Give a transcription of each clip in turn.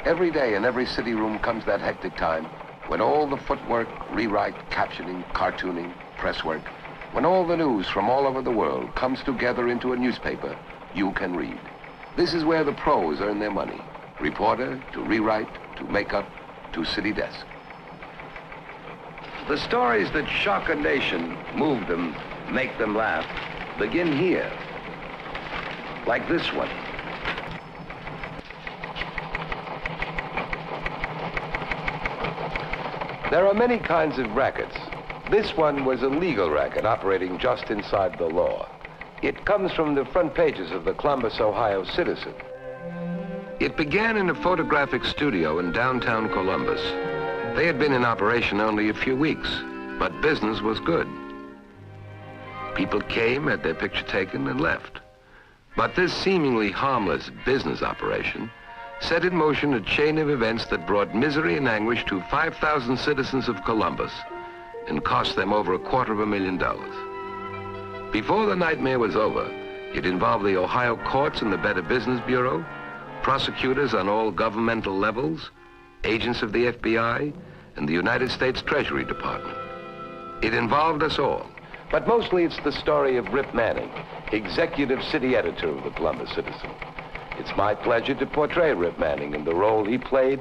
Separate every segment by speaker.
Speaker 1: Every day in every city room comes that hectic time when all the footwork, rewrite, captioning, cartooning, press work, when all the news from all over the world comes together into a newspaper you can read. This is where the pros earn their money. Reporter to rewrite, to makeup, to city desk. The stories that shock a nation, move them, make them laugh, begin here. Like this one. There are many kinds of rackets. This one was a legal racket operating just inside the law. It comes from the front pages of the Columbus, Ohio Citizen. It began in a photographic studio in downtown Columbus. They had been in operation only a few weeks, but business was good. People came, had their picture taken, and left. But this seemingly harmless business operation set in motion a chain of events that brought misery and anguish to 5,000 citizens of Columbus and cost them over $250,000. Before the nightmare was over, it involved the Ohio courts and the Better Business Bureau, prosecutors on all governmental levels, agents of the FBI, and the United States Treasury Department. It involved us all. But mostly it's the story of Rip Manning, executive city editor of the Columbus Citizen. It's my pleasure to portray Rip Manning in the role he played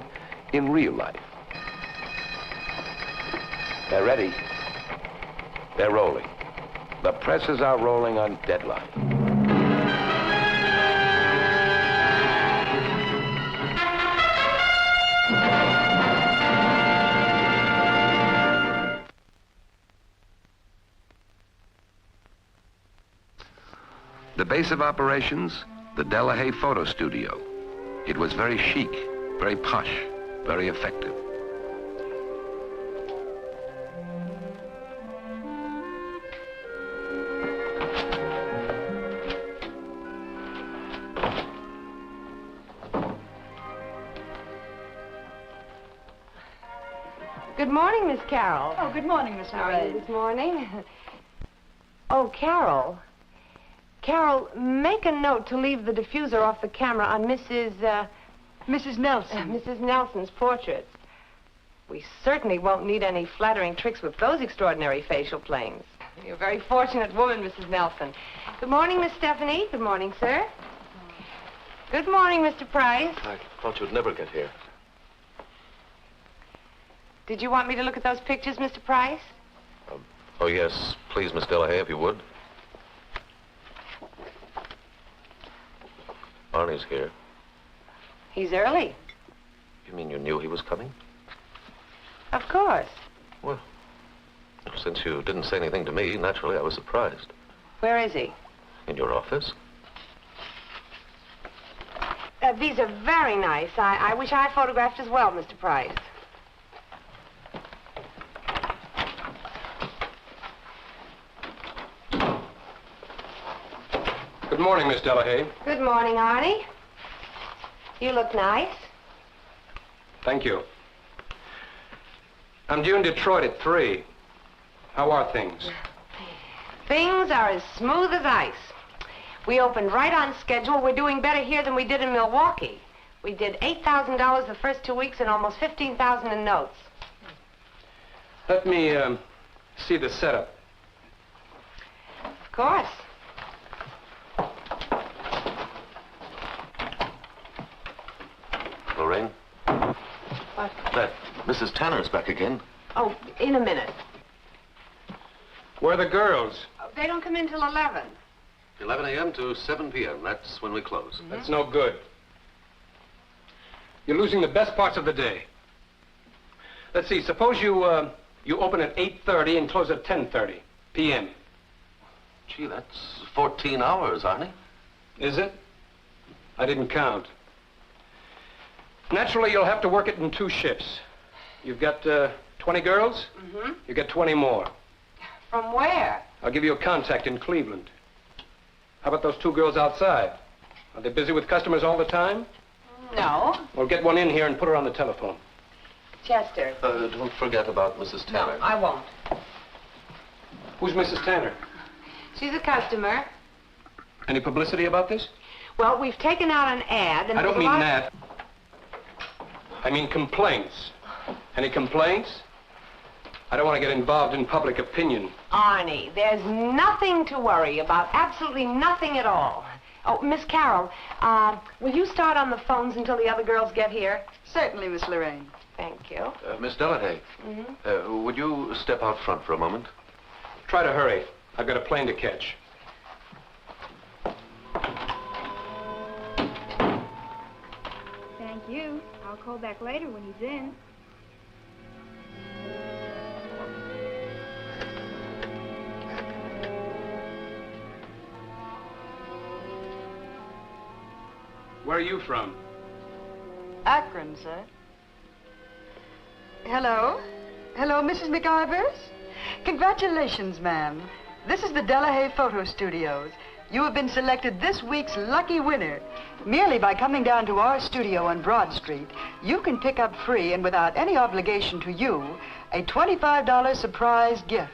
Speaker 1: in real life. They're ready. They're rolling. The presses are rolling on deadline. The base of operations, the Delahaye Photo Studio. It was very chic, very posh, very effective.
Speaker 2: Good morning, Miss Carroll.
Speaker 3: Oh, good morning, Miss
Speaker 2: How are you
Speaker 3: Lorraine.
Speaker 2: this morning? Oh, Carol. Carol, make a note to leave the diffuser off the camera on
Speaker 3: Mrs. Nelson.
Speaker 2: Mrs. Nelson's portraits. We certainly won't need any flattering tricks with those extraordinary facial planes. You're a very fortunate woman, Mrs. Nelson. Good morning, Miss Stephanie. Good morning, sir. Good morning, Mr. Price.
Speaker 4: I thought you'd never get here.
Speaker 2: Did you want me to look at those pictures, Mr. Price?
Speaker 4: Oh, yes. Please, Miss Delahaye, if you would. Arnie's here.
Speaker 2: He's early.
Speaker 4: You mean you knew he was coming?
Speaker 2: Of course.
Speaker 4: Well, since you didn't say anything to me, naturally I was surprised.
Speaker 2: Where is he?
Speaker 4: In your office?
Speaker 2: These are very nice. I wish I photographed as well, Mr. Price.
Speaker 5: Good morning, Miss Delahaye.
Speaker 2: Good morning, Arnie. You look nice.
Speaker 5: Thank you. I'm due in Detroit at 3. How are things?
Speaker 2: Things are as smooth as ice. We opened right on schedule. We're doing better here than we did in Milwaukee. We did $8,000 the first 2 weeks and almost $15,000 in notes.
Speaker 5: Let me see the setup.
Speaker 2: Of course.
Speaker 4: Lorraine?
Speaker 2: What?
Speaker 4: That Mrs. Tanner's back again.
Speaker 2: Oh, in a minute.
Speaker 5: Where are the girls?
Speaker 2: They don't come in till 11.
Speaker 4: 11 a.m. to 7 p.m. That's when we close.
Speaker 5: That's no good. You're losing the best parts of the day. Let's see, suppose you open at 8:30 and close at 10:30 p.m.
Speaker 4: Gee, that's 14 hours, Arnie.
Speaker 5: Is it? I didn't count. Naturally, you'll have to work it in 2 shifts. You've got 20 girls?
Speaker 2: Mm-hmm.
Speaker 5: You get 20 more.
Speaker 2: From where?
Speaker 5: I'll give you a contact in Cleveland. How about those 2 girls outside? Are they busy with customers all the time?
Speaker 2: No.
Speaker 5: Well, get one in here and put her on the telephone.
Speaker 2: Chester.
Speaker 4: Don't forget about Mrs. Tanner.
Speaker 2: No, I won't.
Speaker 5: Who's Mrs. Tanner?
Speaker 2: She's a customer.
Speaker 5: Any publicity about this?
Speaker 2: Well, we've taken out an ad and
Speaker 5: I don't
Speaker 2: there's a
Speaker 5: mean
Speaker 2: lot-
Speaker 5: that. I mean complaints. Any complaints? I don't want to get involved in public opinion.
Speaker 2: Arnie, there's nothing to worry about. Absolutely nothing at all. Oh, Miss Carroll, will you start on the phones until the other girls get here?
Speaker 3: Certainly, Miss Lorraine.
Speaker 2: Thank you.
Speaker 4: Miss Delahaye, would you step out front for a moment?
Speaker 5: Try to hurry. I've got a plane to catch.
Speaker 6: Thank you. I'll call back later when he's in.
Speaker 5: Where are you from?
Speaker 3: Akron, sir. Hello? Hello, Mrs. McIvers? Congratulations, ma'am. This is the Delahaye Photo Studios. You have been selected this week's lucky winner. Merely by coming down to our studio on Broad Street, you can pick up free and without any obligation to you, a $25 surprise gift,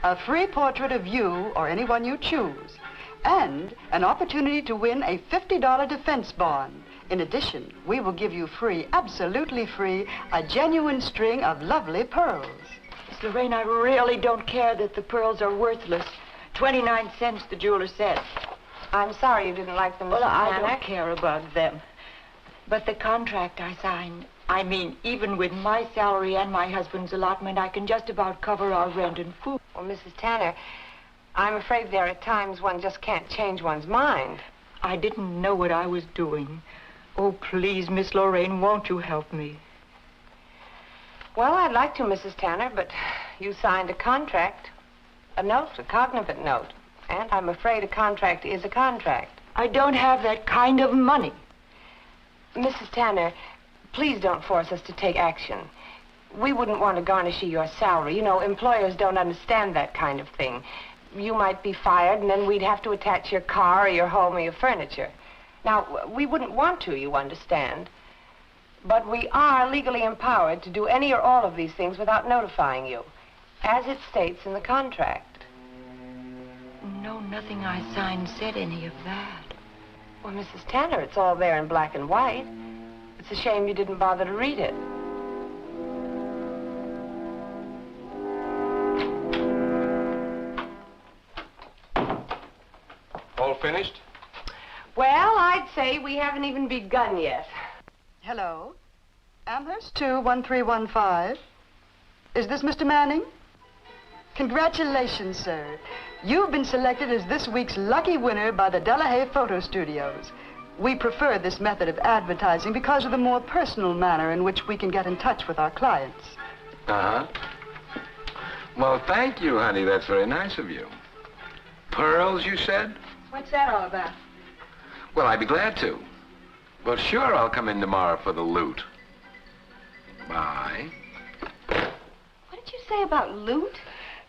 Speaker 3: a free portrait of you or anyone you choose, and an opportunity to win a $50 defense bond. In addition, we will give you free, absolutely free, a genuine string of lovely pearls.
Speaker 7: Miss Lorraine, I really don't care that the pearls are worthless. 29 cents, the jeweler said.
Speaker 2: I'm sorry you didn't like them, Mrs.
Speaker 7: Well, I
Speaker 2: Tanner.
Speaker 7: don't care about them. But the contract I signed, I mean, even with my salary and my husband's allotment, I can just about cover our rent and food.
Speaker 2: Well, Mrs. Tanner, I'm afraid there are times one just can't change one's mind.
Speaker 7: I didn't know what I was doing. Oh, please, Miss Lorraine, won't you help me?
Speaker 2: Well, I'd like to, Mrs. Tanner, but you signed a contract. A note, a cognizant note. And I'm afraid a contract is a contract.
Speaker 7: I don't have that kind of money.
Speaker 2: Mrs. Tanner, please don't force us to take action. We wouldn't want to garnish your salary. You know, employers don't understand that kind of thing. You might be fired, and then we'd have to attach your car or your home or your furniture. Now, we wouldn't want to, you understand. But we are legally empowered to do any or all of these things without notifying you, as it states in the contract.
Speaker 7: No, nothing I signed said any of that.
Speaker 2: Well, Mrs. Tanner, it's all there in black and white. It's a shame you didn't bother to read it.
Speaker 5: All finished?
Speaker 2: Well, I'd say we haven't even begun yet.
Speaker 3: Hello? Amherst 21315. Is this Mr. Manning? Congratulations, sir. You've been selected as this week's lucky winner by the Delahaye Photo Studios. We prefer this method of advertising because of the more personal manner in which we can get in touch with our clients.
Speaker 1: Uh-huh. Well, thank you, honey. That's very nice of you. Pearls, you said?
Speaker 3: What's that all about?
Speaker 1: Well, I'd be glad to. Well, sure, I'll come in tomorrow for the loot. Bye.
Speaker 2: What did you say about loot?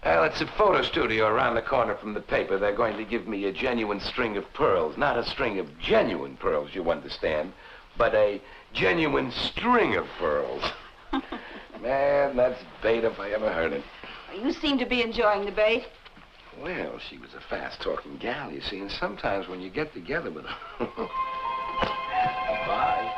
Speaker 1: Well, it's a photo studio around the corner from the paper. They're going to give me a genuine string of pearls. Not a string of genuine pearls, you understand, but a genuine string of pearls. Man, that's bait if I ever heard it.
Speaker 3: You seem to be enjoying the bait.
Speaker 1: Well, she was a fast-talking gal, you see, and sometimes when you get together with her... Bye.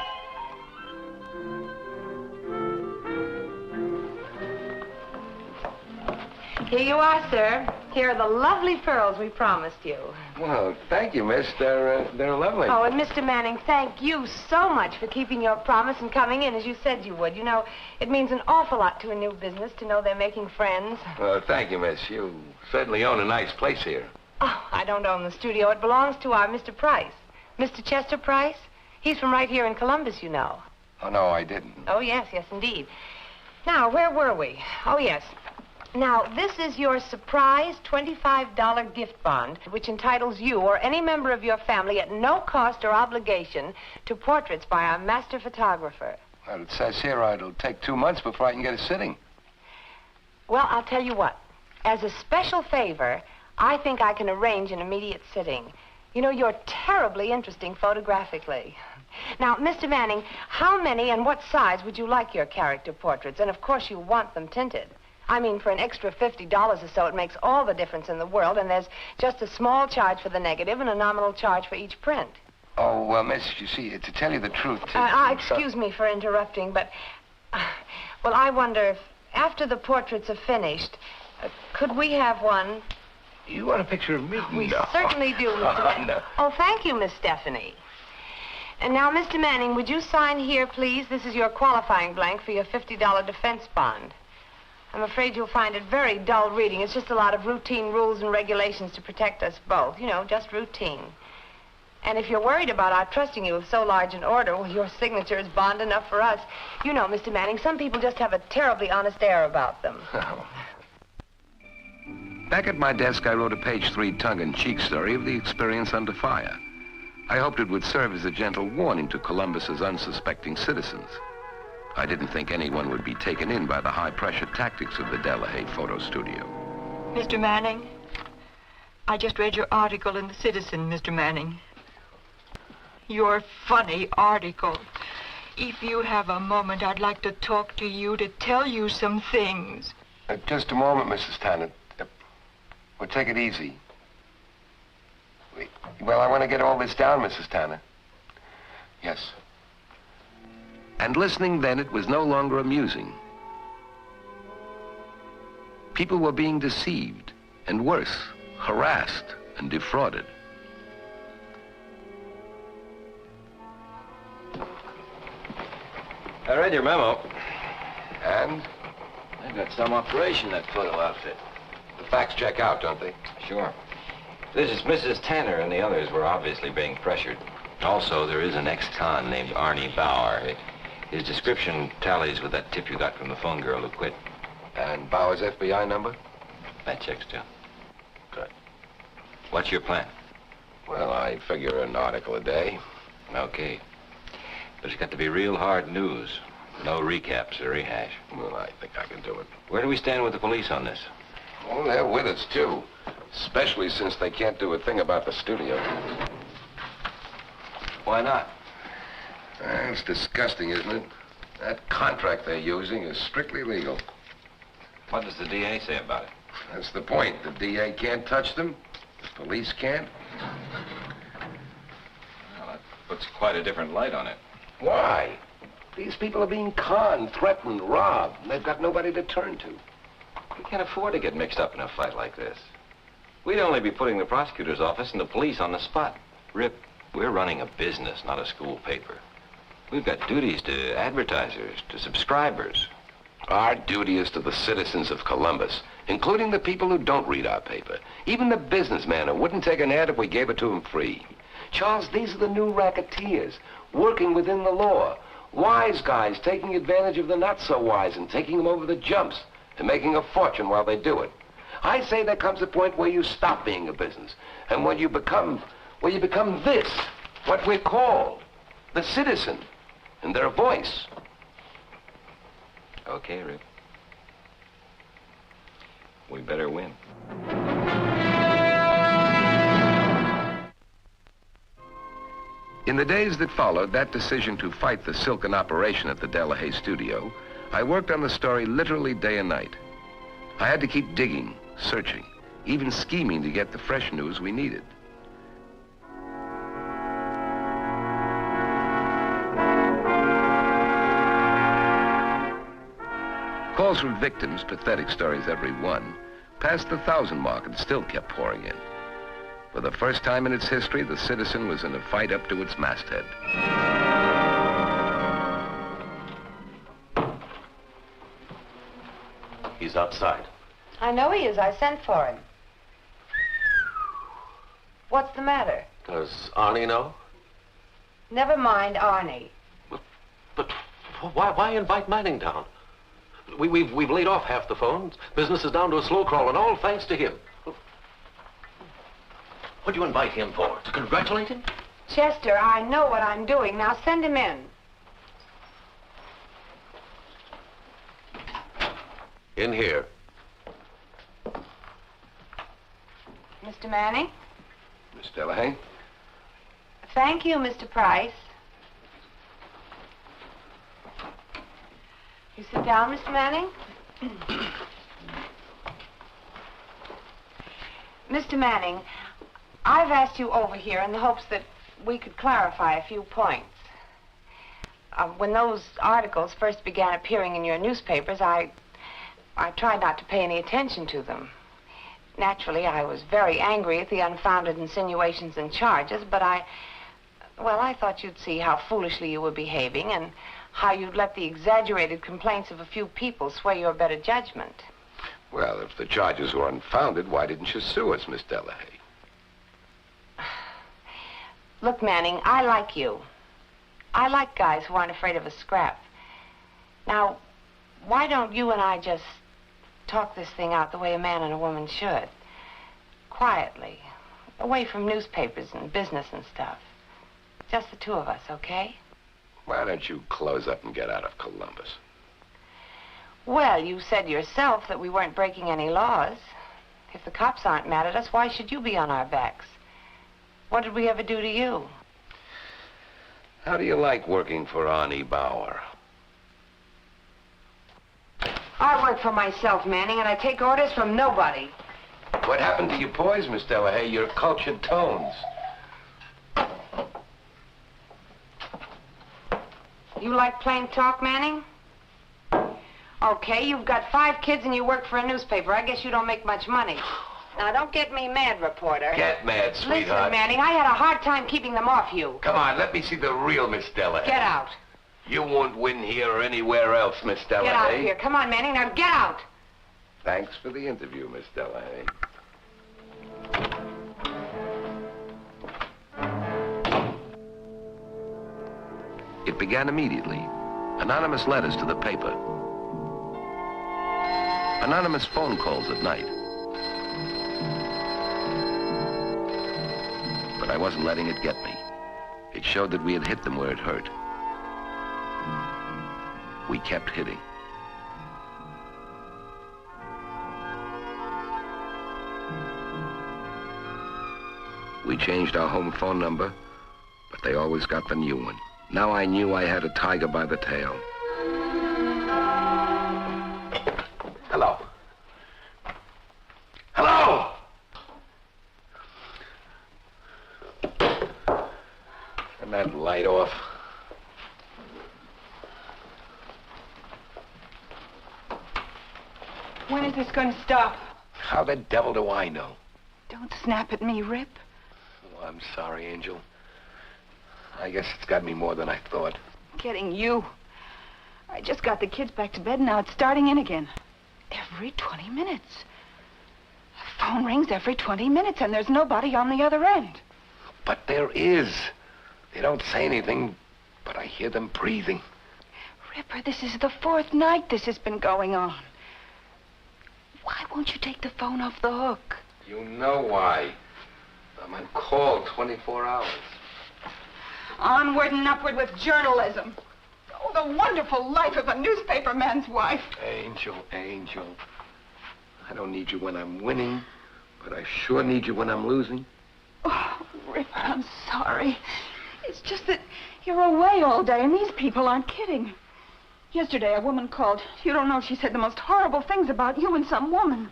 Speaker 2: Here you are, sir. Here are the lovely pearls we promised you.
Speaker 1: Well, thank you, miss. They're lovely.
Speaker 2: Oh, and Mr. Manning, thank you so much for keeping your promise and coming in as you said you would. You know, it means an awful lot to a new business to know they're making friends.
Speaker 1: Well, thank you, miss. You certainly own a nice place here.
Speaker 2: Oh, I don't own the studio. It belongs to our Mr. Price. Mr. Chester Price. He's from right here in Columbus, you know.
Speaker 1: Oh, no, I didn't.
Speaker 2: Oh, yes, yes, indeed. Now, where were we? Oh, yes. Now, this is your surprise $25 gift bond, which entitles you or any member of your family at no cost or obligation to portraits by our master photographer.
Speaker 1: Well, it says here it'll take 2 months before I can get a sitting.
Speaker 2: Well, I'll tell you what. As a special favor, I think I can arrange an immediate sitting. You know, you're terribly interesting photographically. Now, Mr. Manning, how many and what size would you like your character portraits? And, of course, you want them tinted. I mean, for an extra $50 or so, it makes all the difference in the world, and there's just a small charge for the negative and a nominal charge for each print.
Speaker 1: Oh, well, miss, you see, to tell you the truth...
Speaker 2: Excuse me for interrupting, but... well, I wonder if, after the portraits are finished, could we have one?
Speaker 1: You want a picture of me?
Speaker 2: We
Speaker 1: No.
Speaker 2: certainly do, Mr. Manning.
Speaker 1: No.
Speaker 2: Oh, thank you, Miss Stephanie. And now, Mr. Manning, would you sign here, please? This is your qualifying blank for your $50 defense bond. I'm afraid you'll find it very dull reading. It's just a lot of routine rules and regulations to protect us both. You know, just routine. And if you're worried about our trusting you with so large an order, well, your signature is bond enough for us. You know, Mr. Manning, some people just have a terribly honest air about them.
Speaker 1: Back at my desk, I wrote a page 3 tongue-in-cheek story of the experience under fire. I hoped it would serve as a gentle warning to Columbus's unsuspecting citizens. I didn't think anyone would be taken in by the high-pressure tactics of the Delahaye photo studio.
Speaker 7: Mr. Manning, I just read your article in the Citizen, Mr. Manning. Your funny article. If you have a moment, I'd like to talk to you, to tell you some things.
Speaker 1: Just a moment, Mrs. Tanner. Well, take it easy. Well, I want to get all this down, Mrs. Tanner. Yes. And listening then, it was no longer amusing. People were being deceived, and worse, harassed and defrauded.
Speaker 8: I read your memo.
Speaker 1: And
Speaker 8: They've got some operation, that photo outfit.
Speaker 1: the facts check out, don't they?
Speaker 8: Sure. This is Mrs. Tanner, and the others were obviously being pressured. Also, there is an ex-con named Arnie Bauer. His description tallies with that tip you got from the phone girl who quit.
Speaker 1: And Bauer's FBI number?
Speaker 8: That checks, too. Good. What's your plan?
Speaker 1: Well, I figure an article a day.
Speaker 8: Okay. But it's got to be real hard news. No recaps or rehash.
Speaker 1: Well, I think I can do it.
Speaker 8: Where do we stand with the police on this?
Speaker 1: Oh, they're with us, too. Especially since they can't do a thing about the studio.
Speaker 8: Why not?
Speaker 1: It's disgusting, isn't it? That contract they're using is strictly legal.
Speaker 8: What does the DA say about it?
Speaker 1: That's the point. The DA can't touch them. The police can't.
Speaker 8: Well, that puts quite a different light on it.
Speaker 1: Why? These people are being conned, threatened, robbed, and they've got nobody to turn to.
Speaker 8: We can't afford to get mixed up in a fight like this. We'd only be putting the prosecutor's office and the police on the spot. Rip, we're running a business, not a school paper. We've got duties to advertisers, to subscribers.
Speaker 1: Our duty is to the citizens of Columbus, including the people who don't read our paper. Even the businessman who wouldn't take an ad if we gave it to him free. Charles, these are the new racketeers, working within the law. Wise guys taking advantage of the not-so-wise and taking them over the jumps and making a fortune while they do it. I say there comes a point where you stop being a business, and when you become this, what we're called, the citizen, and their voice.
Speaker 8: Okay, Rip. We better win.
Speaker 1: In the days that followed that decision to fight the silken operation at the Delahaye studio, I worked on the story literally day and night. I had to keep digging, searching, even scheming to get the fresh news we needed. Calls from victims, pathetic stories every one, passed the 1,000 mark and still kept pouring in. For the first time in its history, the Citizen was in a fight up to its masthead.
Speaker 4: He's outside.
Speaker 2: I know he is. I sent for him. What's the matter?
Speaker 4: Does Arnie know?
Speaker 2: Never mind Arnie.
Speaker 4: But why invite Manning down? We've laid off half the phones. Business is down to a slow crawl, and all thanks to him. What'd you invite him for? To congratulate him?
Speaker 2: Chester, I know what I'm doing. Now send him in.
Speaker 4: In here.
Speaker 2: Mr. Manning?
Speaker 1: Miss Delahaye?
Speaker 2: Thank you, Mr. Price. You sit down, Mr. Manning. Mr. Manning, I've asked you over here in the hopes that we could clarify a few points. When those articles first began appearing in your newspapers, I tried not to pay any attention to them. Naturally, I was very angry at the unfounded insinuations and charges, but I thought you'd see how foolishly you were behaving and how you'd let the exaggerated complaints of a few people sway your better judgment.
Speaker 1: Well, if the charges were unfounded, why didn't you sue us, Miss Delahaye?
Speaker 2: Look, Manning, I like you. I like guys who aren't afraid of a scrap. Now, why don't you and I just talk this thing out the way a man and a woman should? Quietly, away from newspapers and business and stuff. Just the two of us, okay?
Speaker 1: Why don't you close up and get out of Columbus?
Speaker 2: Well, you said yourself that we weren't breaking any laws. If the cops aren't mad at us, why should you be on our backs? What did we ever do to you?
Speaker 1: How do you like working for Arnie Bauer?
Speaker 2: I work for myself, Manning, and I take orders from nobody.
Speaker 1: What happened to your poise, Miss Delahaye? Your cultured tones.
Speaker 2: You like plain talk, Manning? Okay, you've got 5 kids and you work for a newspaper. I guess you don't make much money. Now, don't get me mad, reporter.
Speaker 1: Get mad, sweetheart.
Speaker 2: Listen, Manning, I had a hard time keeping them off you.
Speaker 1: Come on, let me see the real Miss Delahaye.
Speaker 2: Get out.
Speaker 1: You won't win here or anywhere else, Miss Delahaye.
Speaker 2: Get out of here. Come on, Manning. Now, get out.
Speaker 1: Thanks for the interview, Miss Delahaye. It began immediately. Anonymous letters to the paper. Anonymous phone calls at night. But I wasn't letting it get me. It showed that we had hit them where it hurt. We kept hitting. We changed our home phone number, but they always got the new one. Now I knew I had a tiger by the tail. Hello. Hello! Turn that light off.
Speaker 3: When is this going to stop?
Speaker 1: How the devil do I know?
Speaker 3: Don't snap at me, Rip.
Speaker 1: Oh, I'm sorry, Angel. I guess it's got me more than I thought.
Speaker 3: Getting you. I just got the kids back to bed, and now it's starting in again. Every 20 minutes. The phone rings every 20 minutes, and there's nobody on the other end.
Speaker 1: But there is. They don't say anything, but I hear them breathing.
Speaker 3: Ripper, this is the 4th night this has been going on. Why won't you take the phone off the hook?
Speaker 1: You know why. I'm on call 24 hours.
Speaker 3: Onward and upward with journalism. Oh, the wonderful life of a newspaper man's wife.
Speaker 1: Angel, Angel. I don't need you when I'm winning, but I sure need you when I'm losing.
Speaker 3: Oh, Ripper, I'm sorry. It's just that you're away all day, and these people aren't kidding. Yesterday, a woman called. You don't know, she said the most horrible things about you and some woman.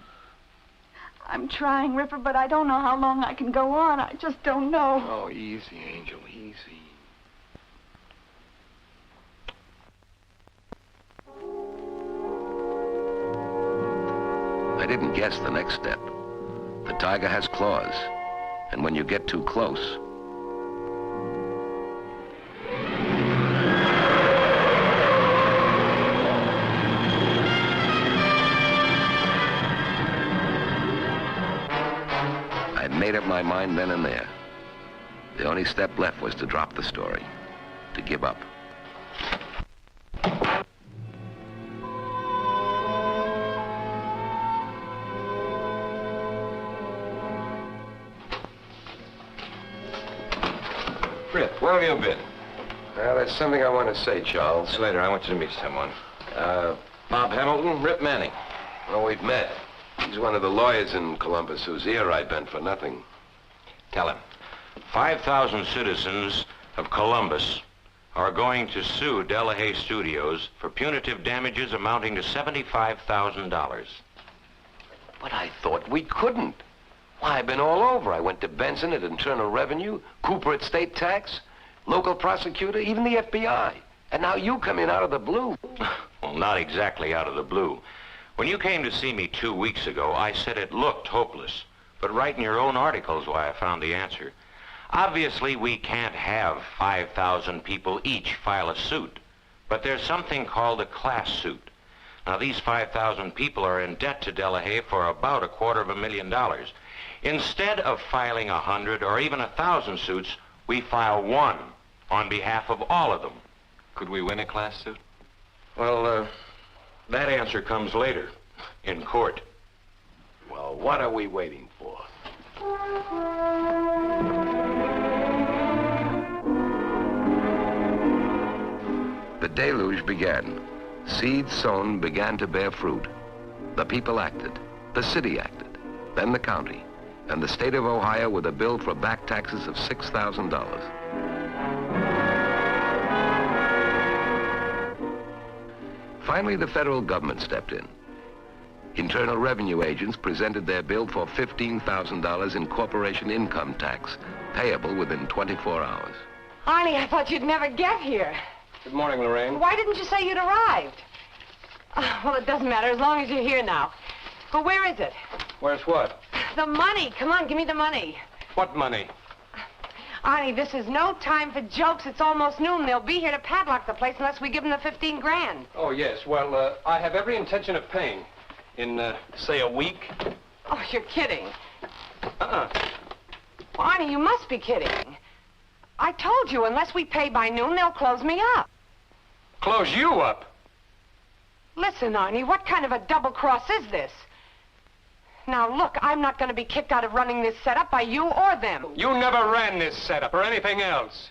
Speaker 3: I'm trying, Ripper, but I don't know how long I can go on. I just don't know.
Speaker 1: Oh, easy, Angel, easy. I didn't guess the next step. The tiger has claws, and when you get too close... I made up my mind then and there. The only step left was to drop the story, to give up.
Speaker 8: Rip, where have you been?
Speaker 1: Well, there's something I want to say, Charles.
Speaker 8: Slater, I want you to meet someone. Bob Hamilton, Rip Manning.
Speaker 1: Well, we've met. He's one of the lawyers in Columbus whose ear I bent for nothing.
Speaker 9: Tell him. 5,000 citizens of Columbus are going to sue Delahaye Studios for punitive damages amounting to $75,000.
Speaker 1: But I thought we couldn't. Why, I've been all over. I went to Benson at Internal Revenue, Cooper at State Tax, local prosecutor, even the FBI. And now you come in out of the blue.
Speaker 9: Well, not exactly out of the blue. When you came to see me 2 weeks ago, I said it looked hopeless. But right in your own article is why I found the answer. Obviously, we can't have 5,000 people each file a suit. But there's something called a class suit. Now, these 5,000 people are in debt to Delahaye for about $250,000. Instead of filing 100 or even 1,000 suits, we file one on behalf of all of them.
Speaker 8: Could we win a class suit?
Speaker 9: Well, that answer comes later, in court.
Speaker 1: Well, what are we waiting for? The deluge began. Seeds sown began to bear fruit. The people acted. The city acted. Then the county. And the state of Ohio with a bill for back taxes of $6,000. Finally, the federal government stepped in. Internal Revenue agents presented their bill for $15,000 in corporation income tax, payable within 24 hours.
Speaker 2: Arnie, I thought you'd never get here.
Speaker 5: Good morning, Lorraine.
Speaker 2: Why didn't you say you'd arrived? Well, it doesn't matter as long as you're here now. But where is it?
Speaker 5: Where's what?
Speaker 2: The money. Come on, give me the money.
Speaker 5: What money?
Speaker 2: Arnie, this is no time for jokes. It's almost noon. They'll be here to padlock the place unless we give them the 15 grand.
Speaker 5: Oh, yes. Well, I have every intention of paying. In, say, a week.
Speaker 2: Oh, you're kidding. Well, Arnie, you must be kidding. I told you, unless we pay by noon, they'll close me up.
Speaker 5: Close you up?
Speaker 2: Listen, Arnie, what kind of a double cross is this? Now, look, I'm not going to be kicked out of running this setup by you or them.
Speaker 5: You never ran this setup or anything else.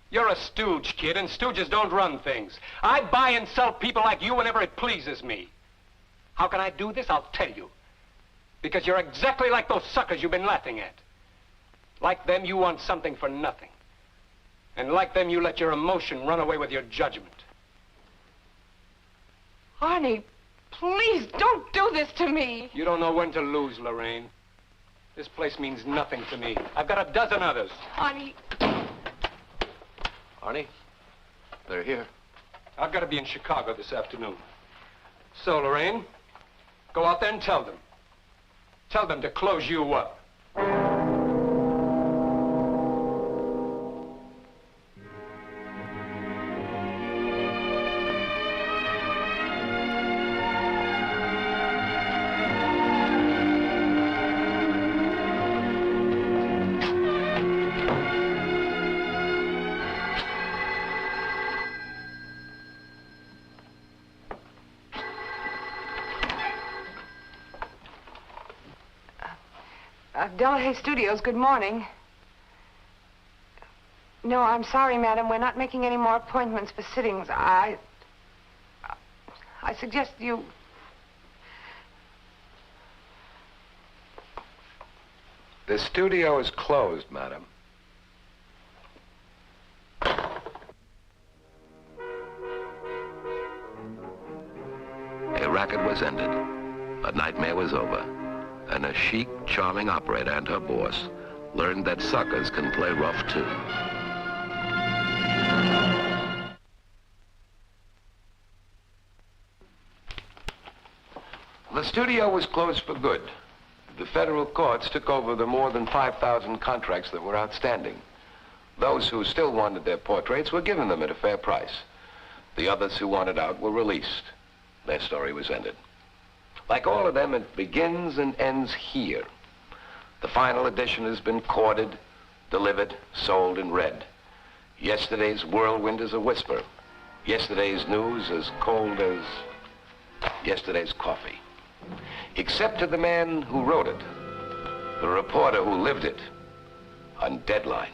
Speaker 5: You're a stooge, kid, and stooges don't run things. I buy and sell people like you whenever it pleases me. How can I do this? I'll tell you. Because you're exactly like those suckers you've been laughing at. Like them, you want something for nothing. And like them, you let your emotion run away with your judgment.
Speaker 2: Arnie, please don't do this to me.
Speaker 5: You don't know when to lose, Lorraine. This place means nothing to me. I've got a dozen others.
Speaker 2: Arnie.
Speaker 4: Arnie, they're here.
Speaker 5: I've got to be in Chicago this afternoon. So, Lorraine, go out there and tell them. Tell them to close you up.
Speaker 2: Delahaye Studios, good morning. No, I'm sorry, madam. We're not making any more appointments for sittings. I suggest you...
Speaker 1: The studio is closed, madam. A racket was ended. A nightmare was over. And a chic, charming operator and her boss learned that suckers can play rough, too. The studio was closed for good. The federal courts took over the more than 5,000 contracts that were outstanding. Those who still wanted their portraits were given them at a fair price. The others who wanted out were released. Their story was ended. Like all of them, it begins and ends here. The final edition has been corded, delivered, sold, and read. Yesterday's whirlwind is a whisper. Yesterday's news as cold as yesterday's coffee. Except to the man who wrote it, the reporter who lived it, on deadline.